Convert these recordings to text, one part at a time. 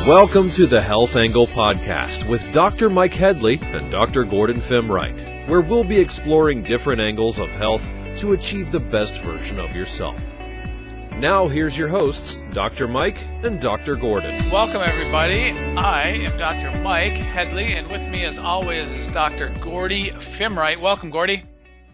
Welcome to the Health Angle Podcast with Dr. Mike Headley and Dr. Gordon Fimwright, where we'll be exploring different angles of health to achieve the best version of yourself. Now here's your hosts, Dr. Mike and Dr. Gordon. Welcome everybody. I am Dr. Mike Headley, and with me as always is Dr. Gordy Fimwright. Welcome, Gordy.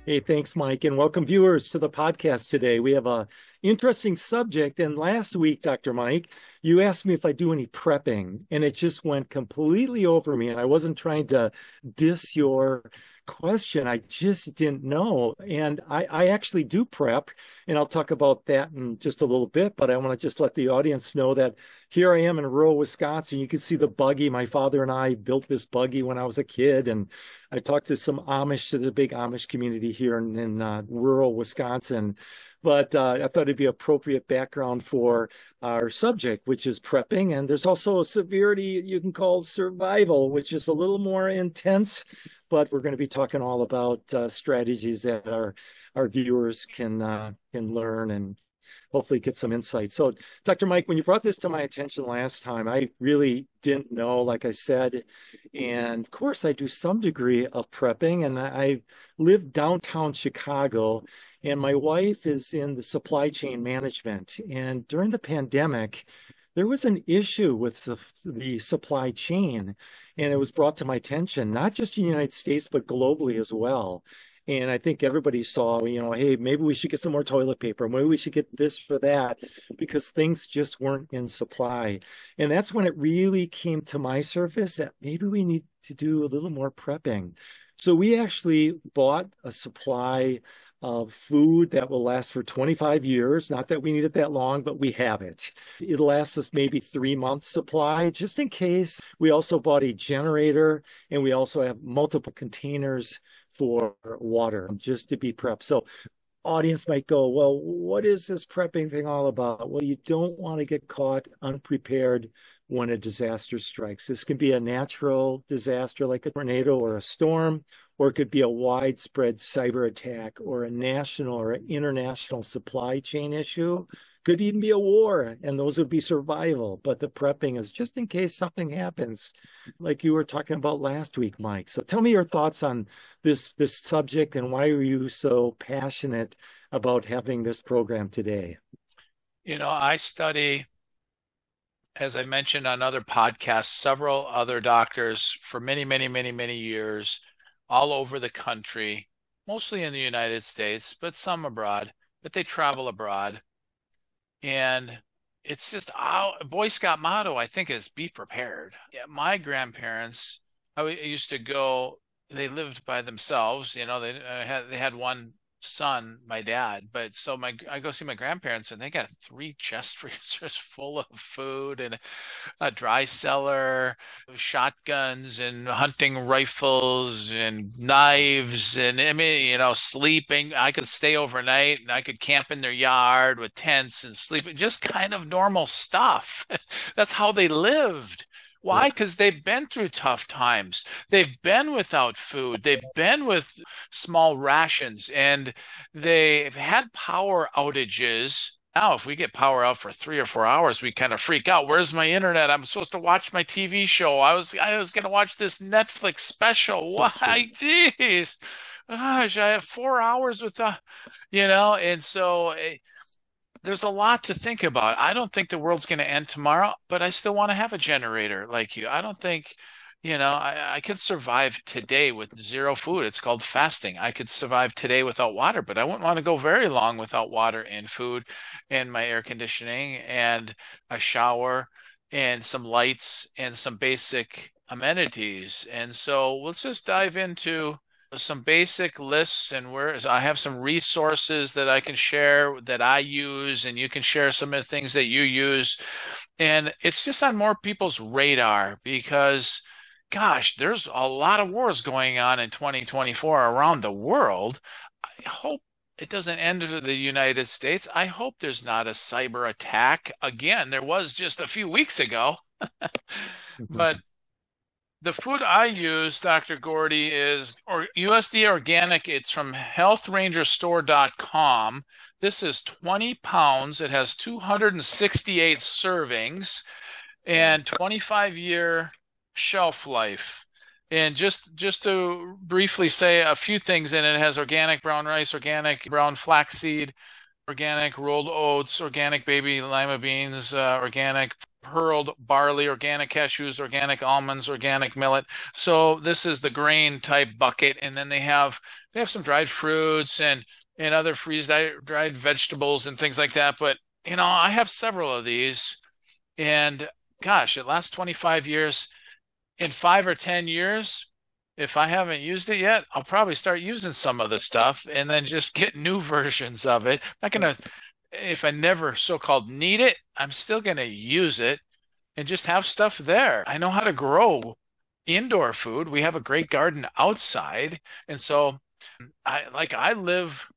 Hey, thanks, Mike, and welcome viewers to the podcast today. We have a interesting subject, and last week, Dr. Mike, you asked me if I do any prepping, and it just went completely over me, and I wasn't trying to diss your question. I just didn't know, and I actually do prep, and I'll talk about that in just a little bit, but I want to just let the audience know that here I am in rural Wisconsin. You can see the buggy. My father and I built this buggy when I was a kid, and I talked to some Amish, to the big Amish community here in rural Wisconsin. But I thought it'd be appropriate background for our subject, which is prepping. And there's also a severity you can call survival, which is a little more intense. But we're going to be talking all about strategies that our viewers can learn and hopefully get some insight. So, Dr. Mike, when you brought this to my attention last time, I really didn't know, like I said. And of course, I do some degree of prepping, and I live downtown Chicago. And my wife is in the supply chain management. And during the pandemic, there was an issue with the supply chain. And it was brought to my attention, not just in the United States, but globally as well. And I think everybody saw, hey, maybe we should get some more toilet paper. Maybe we should get this for that, because things just weren't in supply. And that's when it really came to my surface that maybe we need to do a little more prepping. So we actually bought a supply of food that will last for 25 years. Not that we need it that long, but we have it. It'll last us maybe 3 months supply, just in case. We also bought a generator, and we also have multiple containers for water, just to be prepped. So audience might go, well, what is this prepping thing all about? Well, you don't want to get caught unprepared when a disaster strikes. This can be a natural disaster like a tornado or a storm, or it could be a widespread cyber attack or a national or international supply chain issue. Could even be a war, and those would be survival. But the prepping is just in case something happens, like you were talking about last week, Mike. So tell me your thoughts on this subject, and why are you so passionate about having this program today? I study, as I mentioned on other podcasts, several other doctors for many, many, many, many years, all over the country, mostly in the United States, but some abroad, but they travel abroad. And it's just our Boy Scout motto, I think, is be prepared. Yeah, my grandparents, I used to go, they lived by themselves, they had one son, my dad, but so I go see my grandparents, and they got 3 chest freezers full of food and a dry cellar, shotguns and hunting rifles and knives, and sleeping. I could stay overnight, and I could camp in their yard with tents and sleep, just kind of normal stuff. That's how they lived. Why? Because they've been through tough times. They've been without food. They've been with small rations, and they've had power outages. Now, if we get power out for 3 or 4 hours, we kind of freak out. Where's my internet? I'm supposed to watch my TV show. I was going to watch this Netflix special. Why? Geez. Gosh, I have 4 hours with and so there's a lot to think about. I don't think the world's going to end tomorrow, but I still want to have a generator like you. I don't think, I could survive today with zero food. It's called fasting. I could survive today without water, but I wouldn't want to go very long without water and food and my air conditioning and a shower and some lights and some basic amenities. And so let's just dive into some basic lists, and where I have some resources that I can share that I use, and you can share some of the things that you use. And it's just on more people's radar because, gosh, there's a lot of wars going on in 2024 around the world. I hope it doesn't end in the United States. I hope there's not a cyber attack again. There was just a few weeks ago. But the food I use, Dr. Gordy, is USDA organic. It's from healthrangerstore.com. This is 20 pounds. It has 268 servings. and 25-year shelf life. And just to briefly say a few things in it, it has organic brown rice, organic brown flaxseed, organic rolled oats, organic baby lima beans, organic pearled barley, organic cashews, organic almonds, organic millet. So this is the grain type bucket, and then they have some dried fruits and other dried vegetables and things like that. But I have several of these, and gosh, it lasts 25 years. In 5 or 10 years, if I haven't used it yet, I'll probably start using some of the stuff and then just get new versions of it. I'm not gonna, if I never so-called need it, I'm still gonna use it and just have stuff there. I know how to grow indoor food. We have a great garden outside. And so I live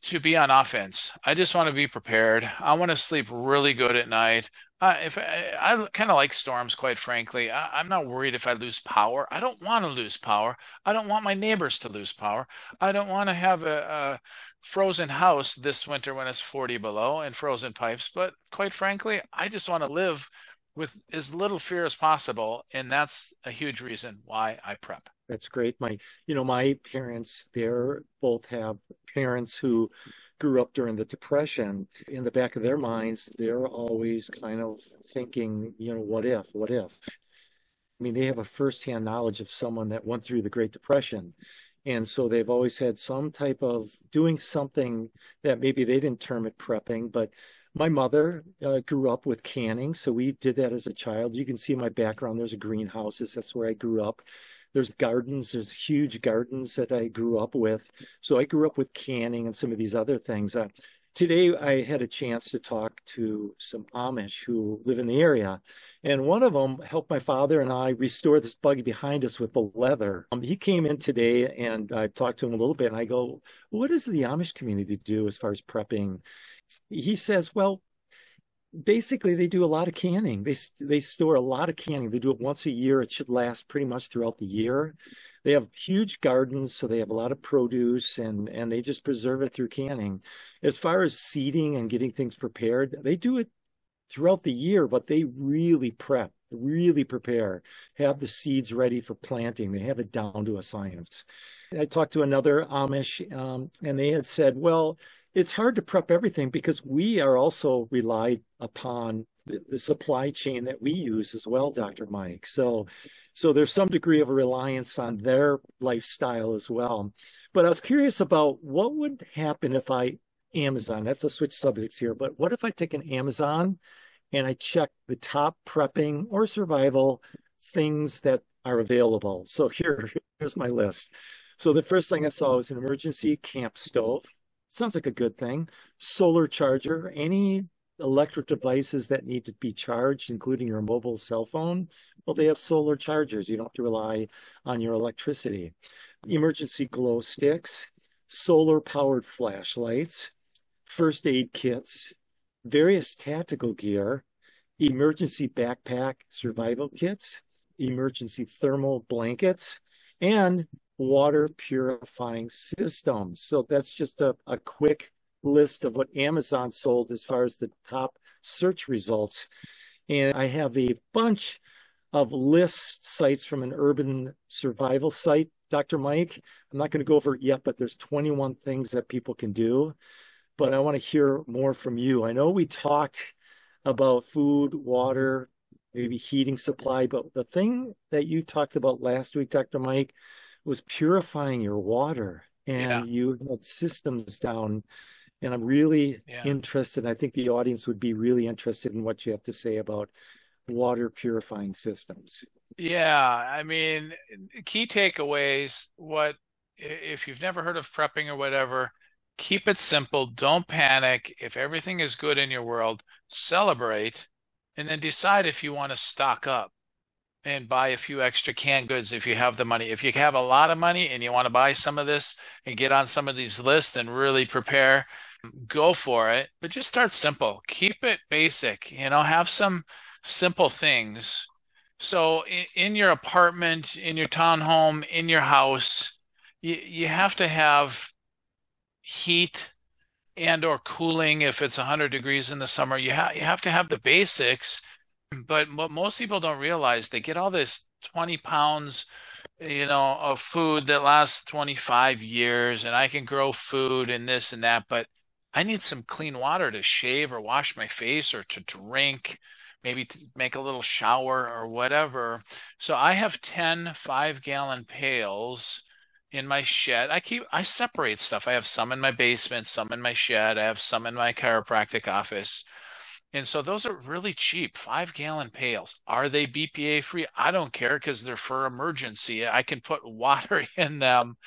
to be on offense. I just want to be prepared. I want to sleep really good at night. If I kind of like storms, quite frankly. I'm not worried if I lose power. I don't want to lose power. I don't want my neighbors to lose power. I don't want to have a frozen house this winter when it's 40 below and frozen pipes. But quite frankly, I just want to live with as little fear as possible, and that's a huge reason why I prep. That's great. My parents, they're both have parents who grew up during the Depression. In the back of their minds, they're always kind of thinking, what if? I mean, they have a firsthand knowledge of someone that went through the Great Depression. And so they've always had some type of doing something that maybe they didn't term it prepping, but my mother grew up with canning. So we did that as a child. You can see my background. There's a greenhouses. That's where I grew up. There's gardens. There's huge gardens that I grew up with. So I grew up with canning and some of these other things. Today, I had a chance to talk to some Amish who live in the area. And one of them helped my father and I restore this buggy behind us with the leather. He came in today and I talked to him a little bit. And I go, what does the Amish community do as far as prepping? He says, well, basically, they do a lot of canning. They store a lot of canning. They do it once a year. It should last pretty much throughout the year. They have huge gardens, so they have a lot of produce, and they just preserve it through canning. As far as seeding and getting things prepared, they do it throughout the year, but they really prep, really prepare, have the seeds ready for planting. They have it down to a science. I talked to another Amish, and they had said, well, it's hard to prep everything because we are also relied upon the supply chain that we use as well, Dr. Mike. So there's some degree of a reliance on their lifestyle as well. But I was curious about what would happen if Amazon, that's a switch subjects here, but what if I take an Amazon and I check the top prepping or survival things that are available? So here's my list. So the first thing I saw was an emergency camp stove. Sounds like a good thing. Solar charger, any electric devices that need to be charged, including your mobile cell phone, well, they have solar chargers. You don't have to rely on your electricity. Emergency glow sticks, solar-powered flashlights, first aid kits, various tactical gear, emergency backpack survival kits, emergency thermal blankets, and water purifying systems. So that's just a quick list of what Amazon sold as far as the top search results. And I have a bunch of list sites from an urban survival site, Dr. Mike. I'm not going to go over it yet, but there's 21 things that people can do. But I want to hear more from you. I know we talked about food, water, maybe heating supply, but the thing that you talked about last week, Dr. Mike, was purifying your water, and you had systems down. And I'm really interested. I think the audience would be really interested in what you have to say about water purifying systems. Yeah, I mean, key takeaways, if you've never heard of prepping or whatever, keep it simple. Don't panic. If everything is good in your world, celebrate, and then decide if you want to stock up and buy a few extra canned goods if you have the money. If you have a lot of money and you want to buy some of this and get on some of these lists and really prepare, go for it. But just start simple. Keep it basic. Have some simple things. So in your apartment, in your townhome, in your house, you have to have heat and or cooling if it's 100 degrees in the summer. You have to have the basics But what most people don't realize, they get all this 20 pounds, of food that lasts 25 years, and I can grow food and this and that, but I need some clean water to shave or wash my face or to drink, maybe to make a little shower or whatever. So I have 10 5-gallon pails in my shed. I separate stuff. I have some in my basement, some in my shed. I have some in my chiropractic office. And so those are really cheap, 5-gallon pails. Are they BPA free? I don't care because they're for emergency. I can put water in them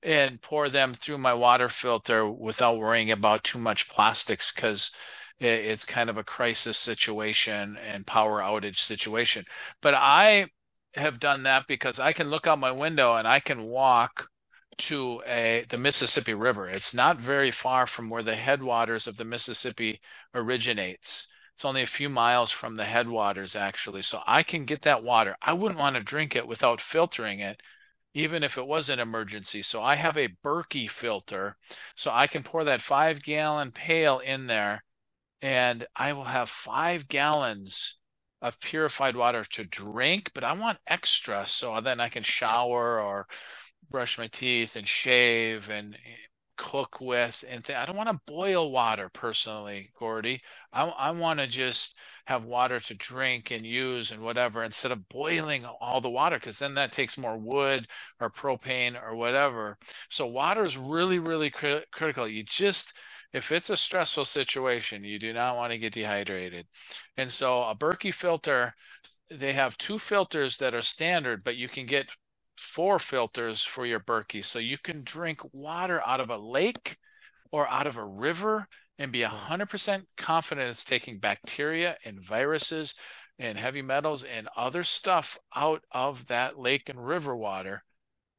and pour them through my water filter without worrying about too much plastics because it's kind of a crisis situation and power outage situation. But I have done that because I can look out my window and I can walk to the Mississippi River. It's not very far from where the headwaters of the Mississippi originates. It's only a few miles from the headwaters, actually. So I can get that water. I wouldn't want to drink it without filtering it, even if it was an emergency. So I have a Berkey filter, so I can pour that 5-gallon pail in there, and I will have 5 gallons of purified water to drink, but I want extra so then I can shower or brush my teeth and shave and cook with I don't want to boil water personally, Gordy. I want to just have water to drink and use and whatever instead of boiling all the water because then that takes more wood or propane or whatever. So water is really, really critical. If it's a stressful situation, you do not want to get dehydrated. And so a Berkey filter, they have 2 filters that are standard, but you can get 4 filters for your Berkey. So you can drink water out of a lake or out of a river and be 100% confident it's taking bacteria and viruses and heavy metals and other stuff out of that lake and river water.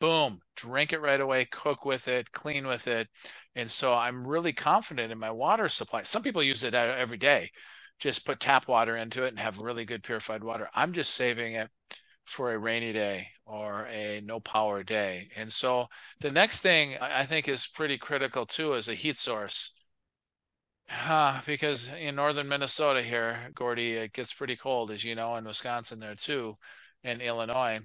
Boom, drink it right away, cook with it, clean with it. And so I'm really confident in my water supply. Some people use it every day, just put tap water into it and have really good purified water. I'm just saving it for a rainy day or a no power day. And so the next thing I think is pretty critical too is a heat source. Because in northern Minnesota here, Gordy, it gets pretty cold, as you know, in Wisconsin there too, and Illinois.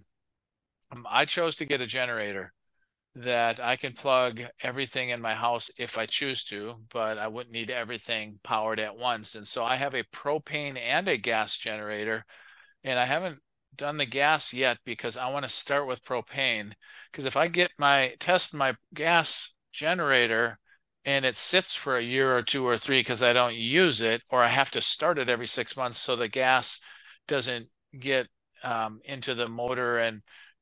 I chose to get a generator that I can plug everything in my house if I choose to, but I wouldn't need everything powered at once. And so I have a propane and a gas generator, and I haven't done the gas yet because I want to start with propane. Because if I test my gas generator and it sits for a year or 2 or 3 because I don't use it, or I have to start it every 6 months so the gas doesn't get into the motor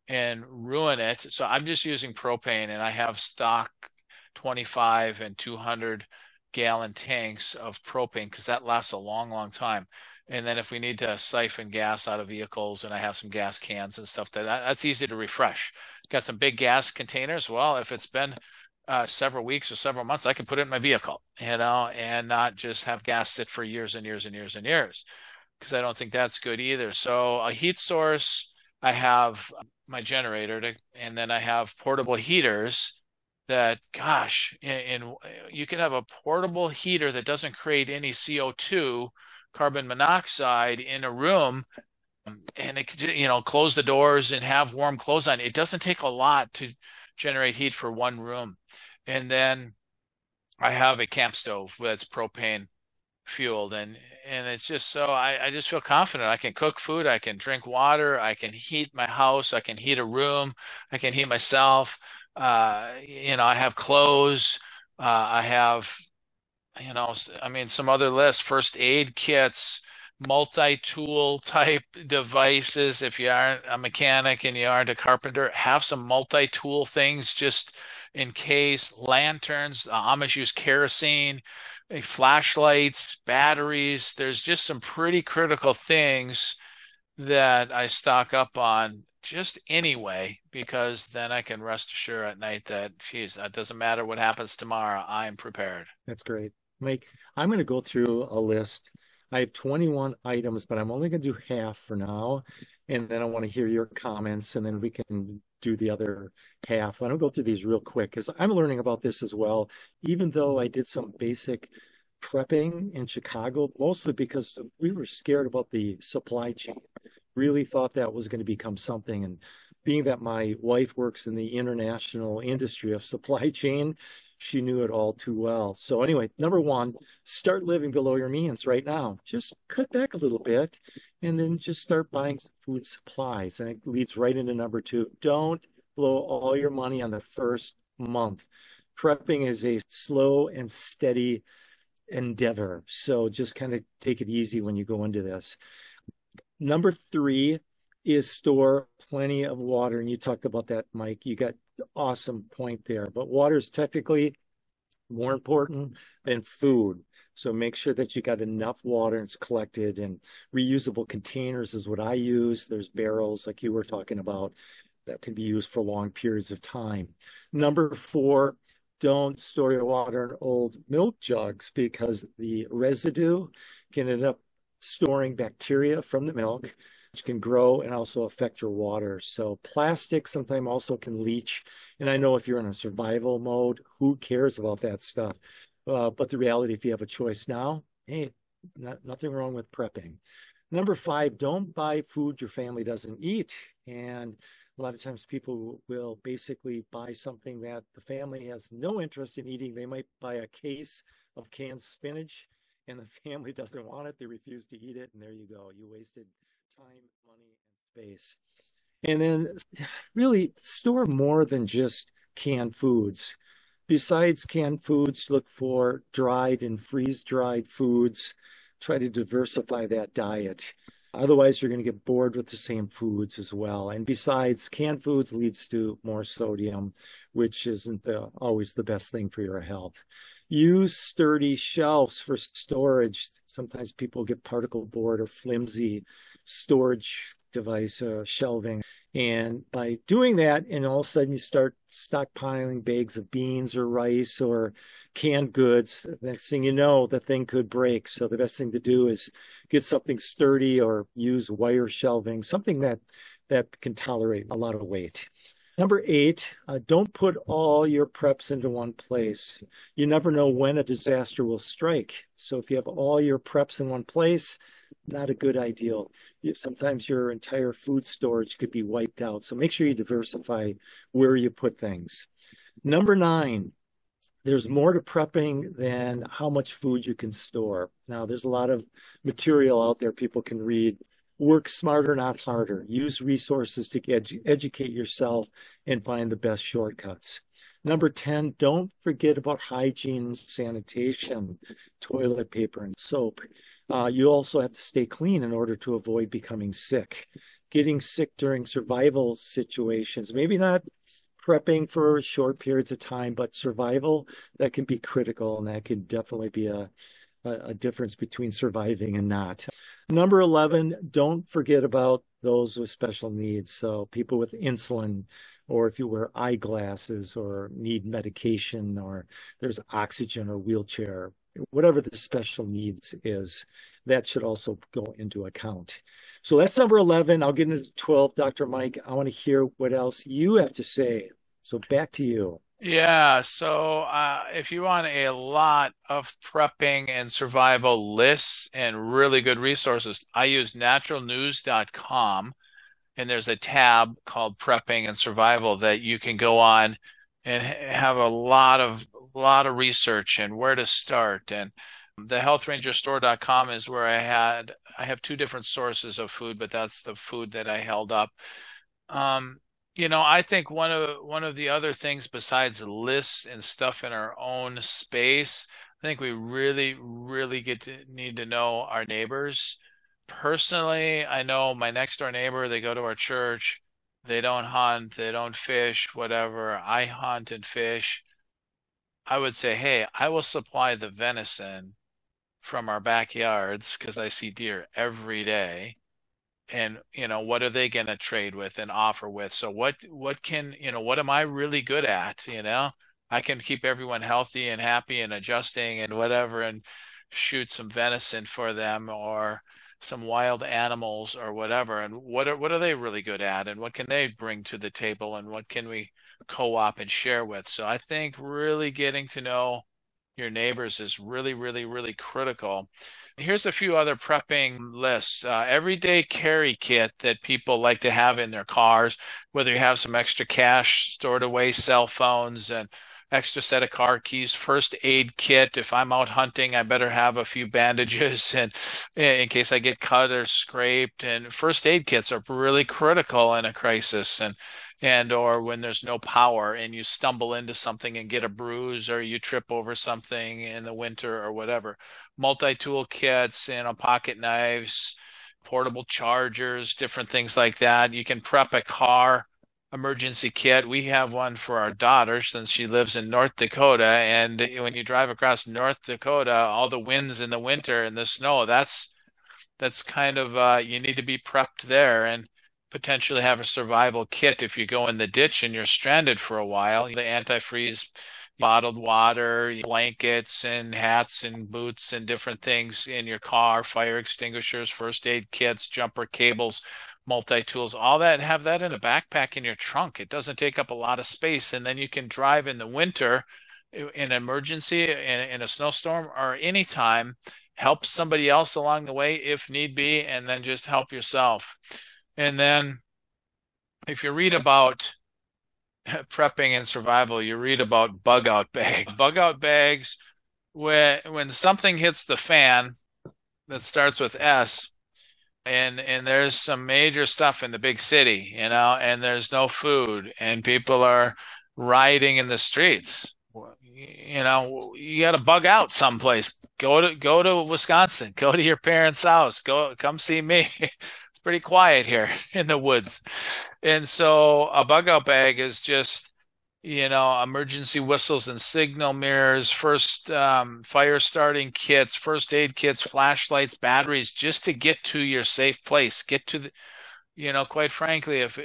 and ruin it. So I'm just using propane, and I have stock 25 and 200 gallon tanks of propane because that lasts a long, long time. And then if we need to siphon gas out of vehicles, and I have some gas cans and stuff, that's easy to refresh. Got some big gas containers. Well, if it's been several weeks or several months, I can put it in my vehicle, and not just have gas sit for years and years and years and years, because I don't think that's good either. So a heat source, I have my generator, and then I have portable heaters that, gosh, you can have a portable heater that doesn't create any CO2, carbon monoxide in a room, and it, close the doors and have warm clothes on. It doesn't take a lot to generate heat for one room. And then I have a camp stove that's propane fueled, and it's just so I just feel confident. I can cook food, I can drink water, I can heat my house, I can heat a room, I can heat myself. I have clothes, I have, some other lists, first aid kits, multi-tool type devices. If you aren't a mechanic and you aren't a carpenter, have some multi-tool things just in case. Lanterns, Amish use kerosene, flashlights, batteries. There's just some pretty critical things that I stock up on just anyway, because then I can rest assured at night that, geez, it doesn't matter what happens tomorrow, I'm prepared. That's great. Mike, I'm going to go through a list. I have 21 items, but I'm only going to do half for now. And then I want to hear your comments, and then we can do the other half. I don't go through these real quick because I'm learning about this as well. Even though I did some basic prepping in Chicago, mostly because we were scared about the supply chain. Really thought that was going to become something. And being that my wife works in the international industry of supply chain, she knew it all too well. So anyway, number one, start living below your means right now. Just cut back a little bit and then just start buying some food supplies. And it leads right into number two. Don't blow all your money on the first month. Prepping is a slow and steady endeavor. So just kind of take it easy when you go into this. Number three is store plenty of water. And you talked about that, Mike. You got awesome point there. But water is technically more important than food. So make sure that you got enough water and it's collected, and reusable containers is what I use. There's barrels like you were talking about that can be used for long periods of time. Number four, don't store your water in old milk jugs because the residue can end up storing bacteria from the milk, which can grow and also affect your water. So plastic sometimes also can leach. And I know if you're in a survival mode, who cares about that stuff? But the reality, if you have a choice now, hey, nothing wrong with prepping. Number five, don't buy food your family doesn't eat. And a lot of times people will basically buy something that the family has no interest in eating. They might buy a case of canned spinach and the family doesn't want it. They refuse to eat it. And there you go. You wasted time, money, and space. And then really store more than just canned foods. Besides canned foods, look for dried and freeze-dried foods. Try to diversify that diet. Otherwise, you're going to get bored with the same foods as well. And besides, canned foods leads to more sodium, which isn't always the best thing for your health. Use sturdy shelves for storage. Sometimes people get particle board or flimsy storage device shelving. And by doing that, and all of a sudden you start stockpiling bags of beans or rice or canned goods, the next thing you know, the thing could break. So the best thing to do is get something sturdy or use wire shelving, something that can tolerate a lot of weight. Number eight, don't put all your preps into one place. You never know when a disaster will strike. So if you have all your preps in one place, not a good ideal. Sometimes your entire food storage could be wiped out. So make sure you diversify where you put things. Number nine, there's more to prepping than how much food you can store. Now, there's a lot of material out there people can read. Work smarter, not harder. Use resources to educate yourself and find the best shortcuts. Number 10, don't forget about hygiene, sanitation, toilet paper, and soap. You also have to stay clean in order to avoid becoming sick. Getting sick during survival situations, maybe not prepping for short periods of time, but survival, that can be critical, and that can definitely be a difference between surviving and not. Number 11, don't forget about those with special needs. So people with insulin, or if you wear eyeglasses or need medication, or there's oxygen or wheelchair, whatever the special needs is, that should also go into account. So that's number 11. I'll get into 12, Dr. Mike. I want to hear what else you have to say. So back to you. Yeah, so if you want a lot of prepping and survival lists and really good resources, I use naturalnews.com, and there's a tab called Prepping and Survival that you can go on and have a lot of research and where to start. And the healthrangerstore.com is where I have two different sources of food, but that's the food that I held up. I think one of the other things besides lists and stuff in our own space, I think we really, really need to know our neighbors. Personally, I know my next door neighbor, they go to our church, they don't hunt, they don't fish, whatever. I hunt and fish. I would say, hey, I will supply the venison from our backyards because I see deer every day. And, what are they going to trade with and offer with? So what am I really good at? I can keep everyone healthy and happy and adjusting and whatever, and shoot some venison for them or some wild animals or whatever. And what are they really good at? And what can they bring to the table? And what can we co-op and share with? So I think really getting to know your neighbors is really, really, really critical. Here's a few other prepping lists. Everyday carry kit that people like to have in their cars, whether you have some extra cash stored away, cell phones, and extra set of car keys, first aid kit. If I'm out hunting, I better have a few bandages and in case I get cut or scraped. And first aid kits are really critical in a crisis and or when there's no power and you stumble into something and get a bruise or you trip over something in the winter or whatever. Multi-tool kits, pocket knives, portable chargers, different things like that. You can prep a car emergency kit. We have one for our daughter since she lives in North Dakota. And when you drive across North Dakota, all the winds in the winter and the snow, that's kind of you need to be prepped there and potentially have a survival kit if you go in the ditch and you're stranded for a while. The antifreeze, bottled water, blankets and hats and boots and different things in your car, fire extinguishers, first aid kits, jumper cables, multi-tools, all that, have that in a backpack in your trunk. It doesn't take up a lot of space. And then you can drive in the winter in an emergency, in a snowstorm, or anytime, help somebody else along the way if need be, and then just help yourself. And then if you read about prepping and survival, you read about bug out bags. Bug out bags, when something hits the fan that starts with S, and there's some major stuff in the big city, and there's no food and people are rioting in the streets. You got to bug out someplace. Go to Wisconsin. Go to your parents' house. Come see me. It's pretty quiet here in the woods. And so a bug out bag is just, emergency whistles and signal mirrors, first fire starting kits, first aid kits, flashlights, batteries, just to get to your safe place. Get to the, quite frankly, if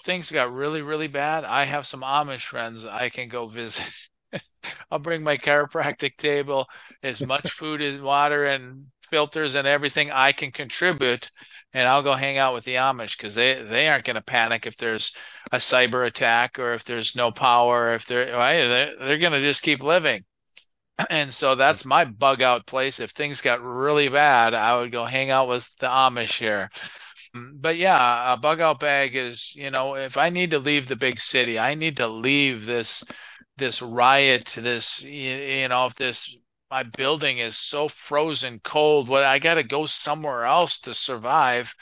things got really, really bad, I have some Amish friends I can go visit. I'll bring my chiropractic table, as much food and water and filters and everything I can contribute, and I'll go hang out with the Amish because they aren't going to panic if there's a cyber attack or if there's no power. If they're going to just keep living. And so that's my bug out place. If things got really bad, I would go hang out with the Amish here. But yeah, a bug out bag is, if I need to leave the big city, I need to leave this riot, if my building is so frozen cold, I got to go somewhere else to survive.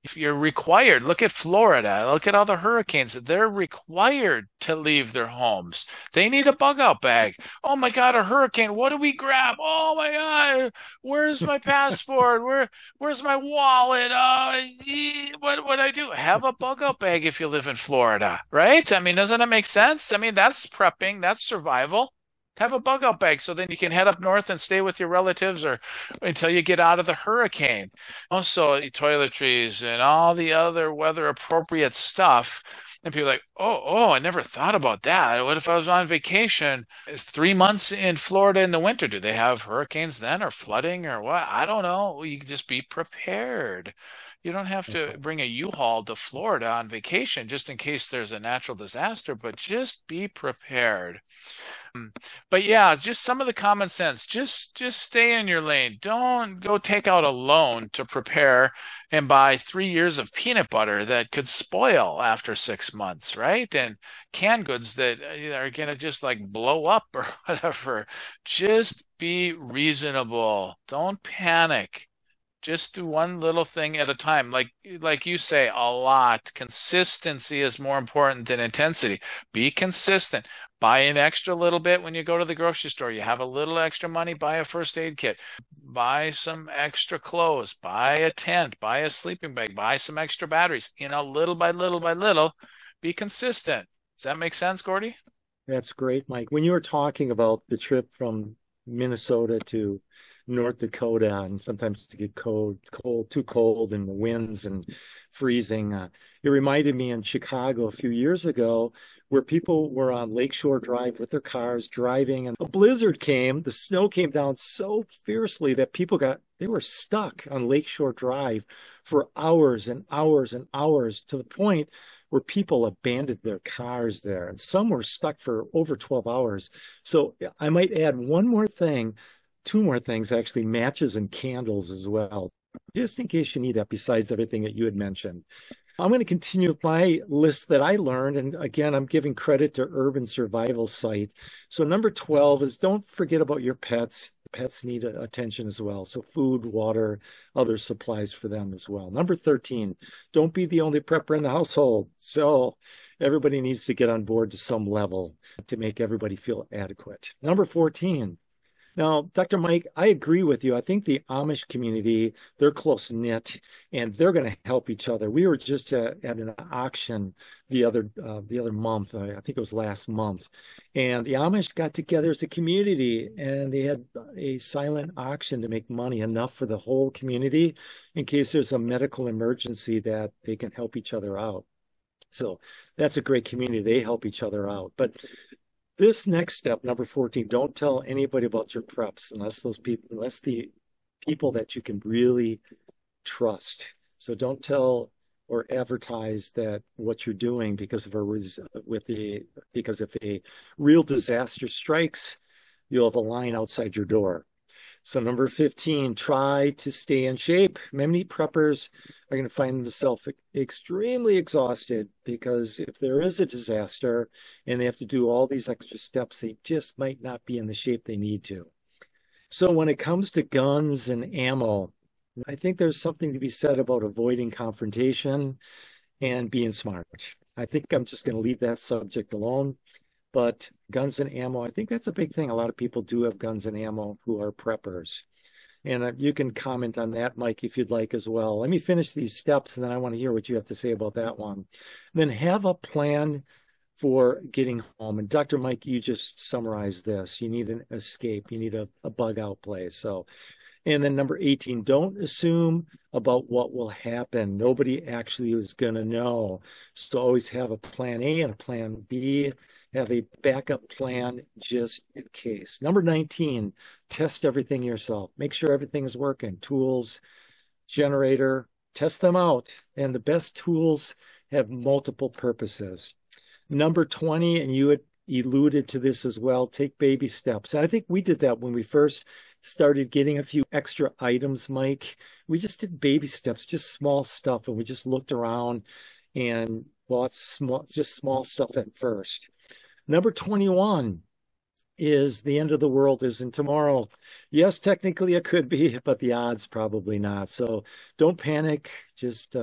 If you're required, look at Florida, look at all the hurricanes. They're required to leave their homes. They need a bug out bag. Oh my God, a hurricane. What do we grab? Oh my God, where's my passport? Where's my wallet? What do I do? Have a bug out bag if you live in Florida, right? I mean, doesn't that make sense? I mean, that's prepping, that's survival. Have a bug out bag so then you can head up north and stay with your relatives or until you get out of the hurricane. Also, toiletries and all the other weather appropriate stuff. And people are like, oh, I never thought about that. What if I was on vacation? It's 3 months in Florida in the winter. Do they have hurricanes then or flooding or what? I don't know. You can just be prepared. You don't have to bring a U-Haul to Florida on vacation just in case there's a natural disaster, but just be prepared. But yeah, just some of the common sense. Just stay in your lane. Don't go take out a loan to prepare and buy 3 years of peanut butter that could spoil after 6 months, right? And canned goods that are going to just like blow up or whatever. Just be reasonable. Don't panic. Just do one little thing at a time. Like you say a lot, consistency is more important than intensity. Be consistent. Buy an extra little bit when you go to the grocery store. You have a little extra money, buy a first aid kit. Buy some extra clothes. Buy a tent. Buy a sleeping bag. Buy some extra batteries. Little by little by little, be consistent. Does that make sense, Gordy? That's great, Mike. When you were talking about the trip from Minnesota to North Dakota, and sometimes to get too cold, and the winds and freezing. It reminded me in Chicago a few years ago where people were on Lakeshore Drive with their cars driving, and a blizzard came. The snow came down so fiercely that they were stuck on Lakeshore Drive for hours and hours and hours, to the point where people abandoned their cars there, and some were stuck for over 12 hours. So I might add two more things, actually, matches and candles as well, just in case you need that, besides everything that you had mentioned. I'm going to continue with my list that I learned. And again, I'm giving credit to Urban Survival Site. So number 12 is don't forget about your pets. Pets need attention as well. So food, water, other supplies for them as well. Number 13, don't be the only prepper in the household. So everybody needs to get on board to some level to make everybody feel adequate. Number 14, now, Dr. Mike, I agree with you. I think the Amish community, they're close-knit, and they're going to help each other. We were just at an auction the other month. I think it was last month. And the Amish got together as a community, and they had a silent auction to make money, enough for the whole community in case there's a medical emergency, that they can help each other out. So that's a great community. They help each other out. But this next step, number 14, don't tell anybody about your preps unless the people that you can really trust. So don't tell or advertise that what you're doing, because if a real disaster strikes, you'll have a line outside your door. So number 15, try to stay in shape. Many preppers are going to find themselves extremely exhausted, because if there is a disaster and they have to do all these extra steps, they just might not be in the shape they need to. So when it comes to guns and ammo, I think there's something to be said about avoiding confrontation and being smart. I think I'm just going to leave that subject alone. But guns and ammo, I think that's a big thing. A lot of people do have guns and ammo who are preppers. And you can comment on that, Mike, if you'd like as well. Let me finish these steps, and then I want to hear what you have to say about that one. And then have a plan for getting home. And Dr. Mike, you just summarized this. You need an escape. You need a bug out place. So, and then number 18, don't assume about what will happen. Nobody actually is going to know. So always have a plan A and a plan B. Have a backup plan just in case. Number 19, test everything yourself. Make sure everything is working. Tools, generator, test them out. And the best tools have multiple purposes. Number 20, and you had alluded to this as well, take baby steps. And I think we did that when we first started getting a few extra items, Mike. We just did baby steps, just small stuff. And we just looked around and bought small stuff at first. Number 21 is the end of the world isn't tomorrow. Yes, technically it could be, but the odds probably not. So don't panic. Just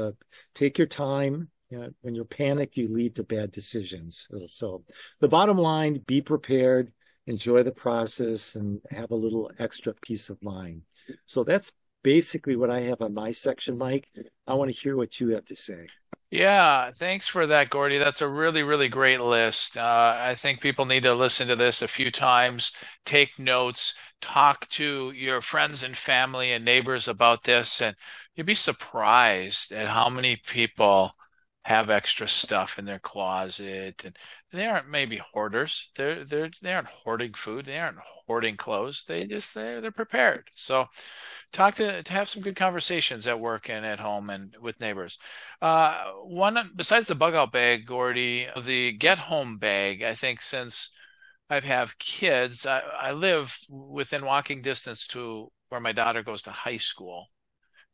take your time. When you're panicked, you lead to bad decisions. So the bottom line, be prepared, enjoy the process, and have a little extra peace of mind. So that's basically what I have on my section, Mike. I want to hear what you have to say. Yeah, thanks for that, Gordy. That's a really, really great list. I think people need to listen to this a few times, take notes, talk to your friends and family and neighbors about this, and you'd be surprised at how many people have extra stuff in their closet, and they aren't maybe hoarders. They aren't hoarding food. They aren't hoarding clothes. They're prepared. So to have some good conversations at work and at home and with neighbors. One besides the bug out bag, Gordy, the get home bag, I think since I have kids, I live within walking distance to where my daughter goes to high school.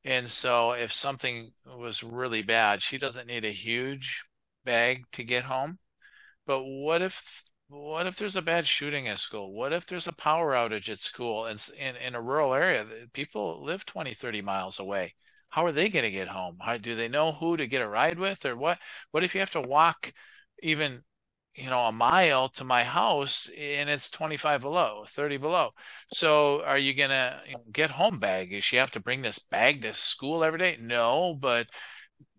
And so if something was really bad, she doesn't need a huge bag to get home. But what if there's a bad shooting at school? What if there's a power outage at school and in a rural area? People live 20, 30 miles away. How are they going to get home? Do they know who to get a ride with, or what? What if you have to walk even a mile to my house and it's 25 below, 30 below? So are you going to get home bag? Does she have to bring this bag to school every day? No, but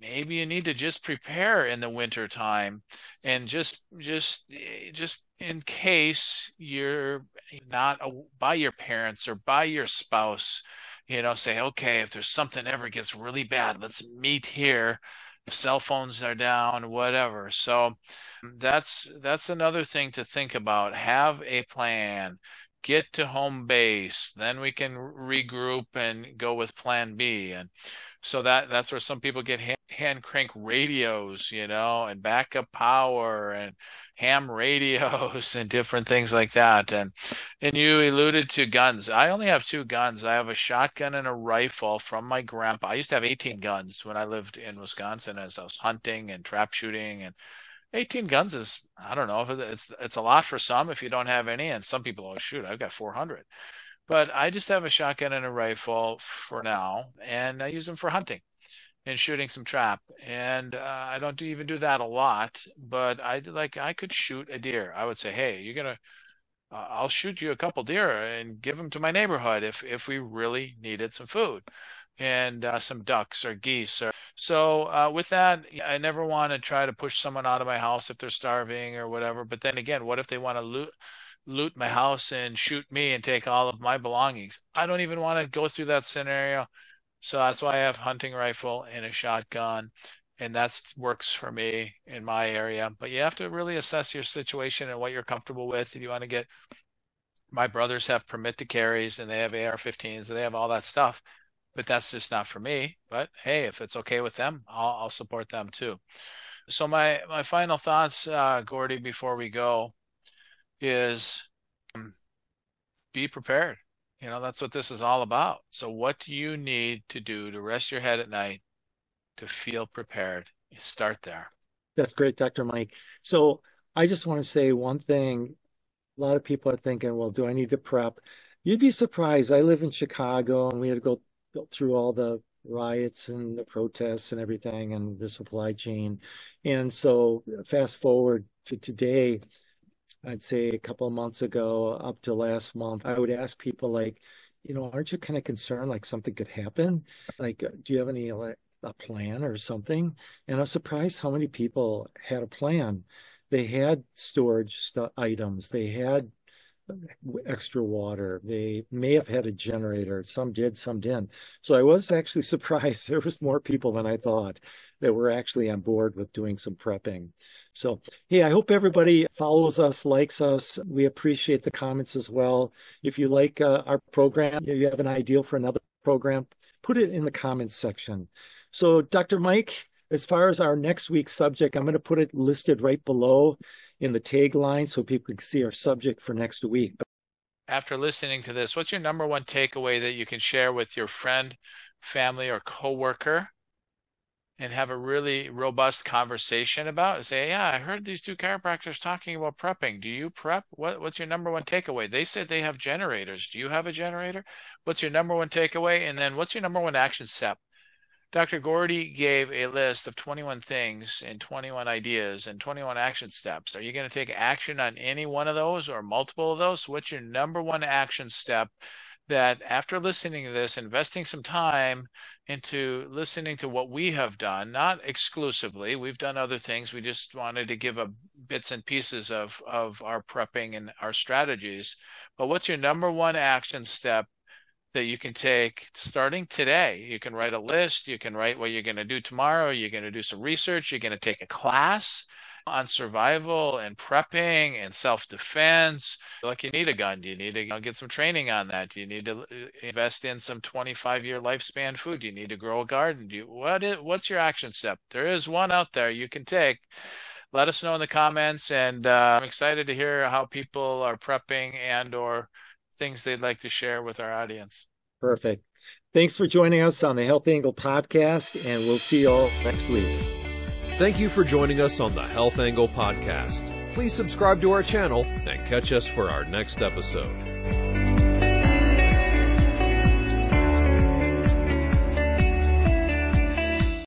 maybe you need to just prepare in the winter time and just in case you're not by your parents or by your spouse. Say, okay, if there's something ever gets really bad, let's meet here. Cell phones are down, whatever. So that's another thing to think about. Have a plan. Get to home base, then we can regroup and go with plan B. And so that's where some people get hand crank radios, and backup power and ham radios and different things like that. And you alluded to guns. I only have 2 guns. I have a shotgun and a rifle from my grandpa. I used to have 18 guns when I lived in Wisconsin as I was hunting and trap shooting, and 18 guns is, I don't know, it's a lot for some if you don't have any, and some people, oh shoot, I've got 400. But I just have a shotgun and a rifle for now, and I use them for hunting and shooting some trap. And I don't even do that a lot, but I could shoot a deer. I would say, hey, I'll shoot you a couple deer and give them to my neighborhood if we really needed some food. And some ducks or geese. So with that, I never want to try to push someone out of my house if they're starving or whatever. But then again, what if they want to loot my house and shoot me and take all of my belongings? I don't even want to go through that scenario. So that's why I have hunting rifle and a shotgun. And that works for me in my area. But you have to really assess your situation and what you're comfortable with. If you want to get, my brothers have permit to carries and they have AR-15s and they have all that stuff. But that's just not for me. But hey, if it's okay with them, I'll support them too. So my final thoughts, Gordy, before we go, is be prepared. That's what this is all about. So what do you need to do to rest your head at night to feel prepared? You start there. That's great, Dr. Mike. So I just want to say one thing. A lot of people are thinking, well, do I need to prep? You'd be surprised. I live in Chicago, and we had to go through all the riots and the protests and everything and the supply chain. And so fast forward to today, I'd say a couple of months ago up to last month, I would ask people like, aren't you kind of concerned like something could happen? Like, do you have any a plan or something? And I was surprised how many people had a plan. They had storage items. They had extra water. They may have had a generator. Some did, some didn't. So I was actually surprised. There was more people than I thought that were actually on board with doing some prepping. So, hey, I hope everybody follows us, likes us. We appreciate the comments as well. If you like our program, you have an idea for another program, put it in the comments section. So, Dr. Mike, as far as our next week's subject, I'm going to put it listed right below in the tagline so people can see our subject for next week. After listening to this, what's your number one takeaway that you can share with your friend, family, or coworker and have a really robust conversation about? Say, yeah, I heard these 2 chiropractors talking about prepping. Do you prep? What's your number one takeaway? They said they have generators. Do you have a generator? What's your number one takeaway? And then what's your number one action step? Dr. Gordy gave a list of 21 things and 21 ideas and 21 action steps. Are you going to take action on any one of those or multiple of those? What's your number one action step that after listening to this, investing some time into listening to what we have done, not exclusively, we've done other things. We just wanted to give bits and pieces of our prepping and our strategies. But what's your number one action step that you can take starting today? You can write a list. You can write what you're going to do tomorrow. You're going to do some research. You're going to take a class on survival and prepping and self-defense. Like, you need a gun. You need to get some training on that. You need to invest in some 25-year lifespan food. You need to grow a garden. What's your action step? There is one out there you can take. Let us know in the comments. And I'm excited to hear how people are prepping and or things they'd like to share with our audience. Perfect. Thanks for joining us on the Health Angle podcast, and we'll see you all next week. Thank you for joining us on the Health Angle podcast. Please subscribe to our channel and catch us for our next episode.